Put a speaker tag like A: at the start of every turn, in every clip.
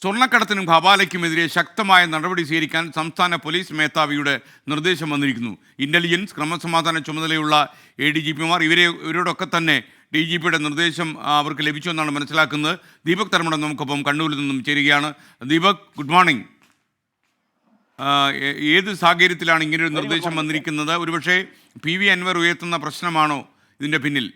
A: സ്വർണ്ണക്കടത്തിനും ഹവാലയ്ക്കുമെതിരെ ശക്തമായ നടപടി സ്വീകരിക്കാൻ സംസ്ഥാന പോലീസ് മേധാവിയുടെ നിർദ്ദേശം വന്നിരിക്കുന്നു. ഇന്റലിജൻസ്, ക്രമസമാധാന ചുമതലയുള്ള ADGPമാർ ഇവരോടൊക്കെ തന്നെ DGPയുടെ നിർദ്ദേശം അവർക്ക് ലഭിച്ചു എന്നാണ് മനസ്സിലാക്കുന്നത്. ദീപക് തർമ്മടം നമുക്കൊപ്പം കണ്ണൂരിൽ നിന്നും ചേരുകയാണ്. Deepak, good morning. ഏത് സാഹചര്യത്തിലാണ് ഇങ്ങനൊരു നിർദ്ദേശം വന്നിരിക്കുന്നത്? ഒരുപക്ഷെ PV അൻവർ ഉയർത്തുന്ന പ്രശ്നമാണോ ഇതിൻ്റെ പിന്നിൽ?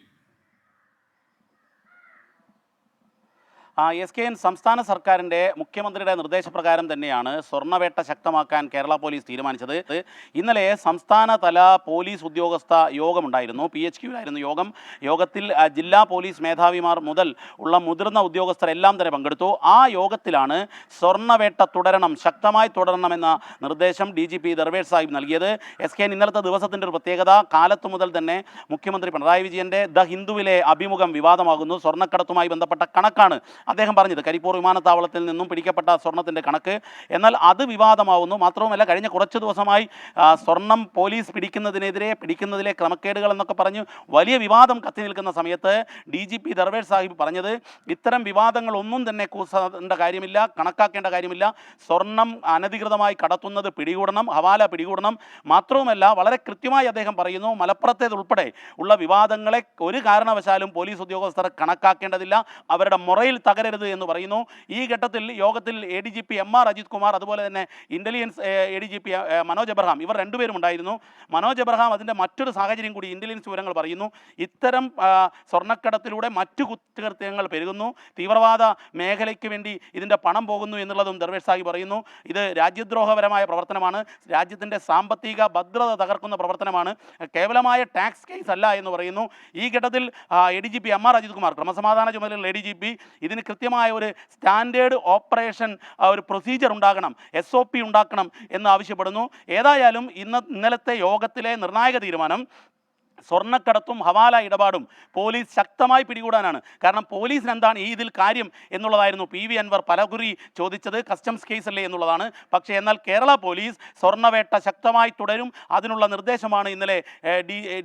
B: SKN സംസ്ഥാന സർക്കാരിൻ്റെ മുഖ്യമന്ത്രിയുടെ നിർദ്ദേശപ്രകാരം തന്നെയാണ് സ്വർണ്ണവേട്ട ശക്തമാക്കാൻ കേരള പോലീസ് തീരുമാനിച്ചത്. ഇന്നലെ സംസ്ഥാന തല പോലീസ് ഉദ്യോഗസ്ഥ യോഗമുണ്ടായിരുന്നു. PHQലായിരുന്നു യോഗം. യോഗത്തിൽ ജില്ലാ പോലീസ് മേധാവിമാർ മുതൽ ഉള്ള മുതിർന്ന ഉദ്യോഗസ്ഥരെല്ലാം തന്നെ പങ്കെടുത്തു. ആ യോഗത്തിലാണ് സ്വർണ്ണവേട്ട തുടരണം, ശക്തമായി തുടരണമെന്ന നിർദ്ദേശം DGP ദർവേഷ് സാഹിബ് നൽകിയത്. SKN ഇന്നലത്തെ ദിവസത്തിൻ്റെ ഒരു പ്രത്യേകത, കാലത്തു മുതൽ തന്നെ മുഖ്യമന്ത്രി പിണറായി വിജയൻ്റെ ദ ഹിന്ദുവിലെ അഭിമുഖം വിവാദമാകുന്നു. സ്വർണ്ണക്കടത്തുമായി ബന്ധപ്പെട്ട കണക്കാണ് അദ്ദേഹം പറഞ്ഞത്, കരിപ്പൂർ വിമാനത്താവളത്തിൽ നിന്നും പിടിക്കപ്പെട്ട സ്വർണത്തിൻ്റെ കണക്ക്. എന്നാൽ അത് വിവാദമാവുന്നു. മാത്രവുമല്ല, കഴിഞ്ഞ കുറച്ച് ദിവസമായി സ്വർണം പോലീസ് പിടിക്കുന്നതിലെ ക്രമക്കേടുകൾ എന്നൊക്കെ പറഞ്ഞ് വലിയ വിവാദം കത്തി നിൽക്കുന്ന സമയത്ത് DGP ദർവേഷ് സാഹിബ് പറഞ്ഞത്, ഇത്തരം വിവാദങ്ങളൊന്നും തന്നെ കൂസേണ്ട കാര്യമില്ല, കണക്കാക്കേണ്ട കാര്യമില്ല. സ്വർണം അനധികൃതമായി കടത്തുന്നത് പിടികൂടണം, ഹവാല പിടികൂടണം. മാത്രവുമല്ല, വളരെ കൃത്യമായി അദ്ദേഹം പറയുന്നു, മലപ്പുറത്തേതുൾപ്പെടെ ഉള്ള വിവാദങ്ങളെ ഒരു കാരണവശാലും പോലീസ് ഉദ്യോഗസ്ഥർ കണക്കാക്കേണ്ടതില്ല, അവരുടെ മുറയിൽ തകരരുത് എന്ന് പറയുന്നു. ഈ ഘട്ടത്തിൽ യോഗത്തിൽ ADGP MR അജിത് കുമാർ, അതുപോലെ തന്നെ ഇന്റലിജൻസ് ADGP മനോജ് എബ്രഹാം, ഇവർ രണ്ടുപേരും ഉണ്ടായിരുന്നു. മനോജ് എബ്രഹാം അതിൻ്റെ മറ്റൊരു സാഹചര്യം കൂടി ഇന്റലിജൻസ് വിവരങ്ങൾ പറയുന്നു. ഇത്തരം സ്വർണ്ണക്കടത്തിലൂടെ മറ്റു കുറ്റകൃത്യങ്ങൾ പെരുകുന്നു, തീവ്രവാദ മേഖലയ്ക്ക് വേണ്ടി ഇതിൻ്റെ പണം പോകുന്നു എന്നുള്ളതും ദർവേഷ് സാഹിബ് പറയുന്നു. ഇത് രാജ്യദ്രോഹപരമായ പ്രവർത്തനമാണ്, രാജ്യത്തിൻ്റെ സാമ്പത്തിക ഭദ്രത തകർക്കുന്ന പ്രവർത്തനമാണ്, കേവലമായ ടാക്സ് കേസ് അല്ല എന്ന് പറയുന്നു. ഈ ഘട്ടത്തിൽ ADGP MR അജിത് കുമാർ, ക്രമസമാധാന ചുമതലയുള്ള ADGP, ഇതിന് കൃത്യമായ ഒരു സ്റ്റാൻഡേർഡ് ഓപ്പറേഷൻ ഒരു പ്രൊസീജിയർ ഉണ്ടാകണം, SOP ഉണ്ടാക്കണം എന്ന് ആവശ്യപ്പെടുന്നു. ഏതായാലും ഇന്നലത്തെ യോഗത്തിലെ നിർണായക തീരുമാനം സ്വർണ്ണക്കടത്തും ഹവാല ഇടപാടും പോലീസ് ശക്തമായി പിടികൂടാനാണ്. കാരണം പോലീസിന് എന്താണ് ഇതിൽ കാര്യം എന്നുള്ളതായിരുന്നു PV അൻവർ പലകുറി ചോദിച്ചത്. കസ്റ്റംസ് കേസല്ലേ എന്നുള്ളതാണ്. പക്ഷേ എന്നാൽ കേരള പോലീസ് സ്വർണ്ണവേട്ട ശക്തമായി തുടരും, അതിനുള്ള നിർദ്ദേശമാണ് ഇന്നലെ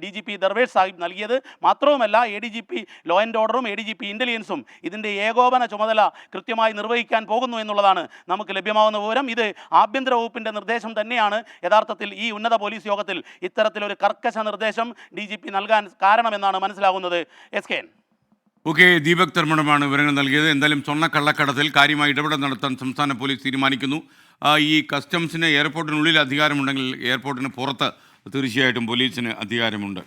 B: DGP ദർവേഷ് സാഹിബ് നൽകിയത്. മാത്രവുമല്ല, ADGP ലോ ആൻഡ് ഓർഡറും ADGP ഇൻ്റലിജൻസും ഇതിൻ്റെ ഏകോപന ചുമതല കൃത്യമായി നിർവഹിക്കാൻ പോകുന്നു എന്നുള്ളതാണ് നമുക്ക് ലഭ്യമാകുന്ന വിവരം. ഇത് ആഭ്യന്തര വകുപ്പിൻ്റെ നിർദ്ദേശം തന്നെയാണ് യഥാർത്ഥത്തിൽ ഈ ഉന്നത പോലീസ് യോഗത്തിൽ ഇത്തരത്തിലൊരു കർക്കശ നിർദ്ദേശം DGP നൽകാൻ കാരണമെന്നാണ് മനസ്സിലാകുന്നത്. SKN.
A: ഓക്കെ, ദീപക് തർമ്മടമാണ് വിവരങ്ങൾ നൽകിയത്. എന്തായാലും സ്വർണ്ണക്കള്ളക്കടത്തിൽ കാര്യമായി ഇടപെടൽ നടത്താൻ സംസ്ഥാന പോലീസ് തീരുമാനിക്കുന്നു. ഈ കസ്റ്റംസിന് എയർപോർട്ടിനുള്ളിൽ അധികാരമുണ്ടെങ്കിൽ എയർപോർട്ടിന് പുറത്ത് തീർച്ചയായിട്ടും പോലീസിന് അധികാരമുണ്ട്.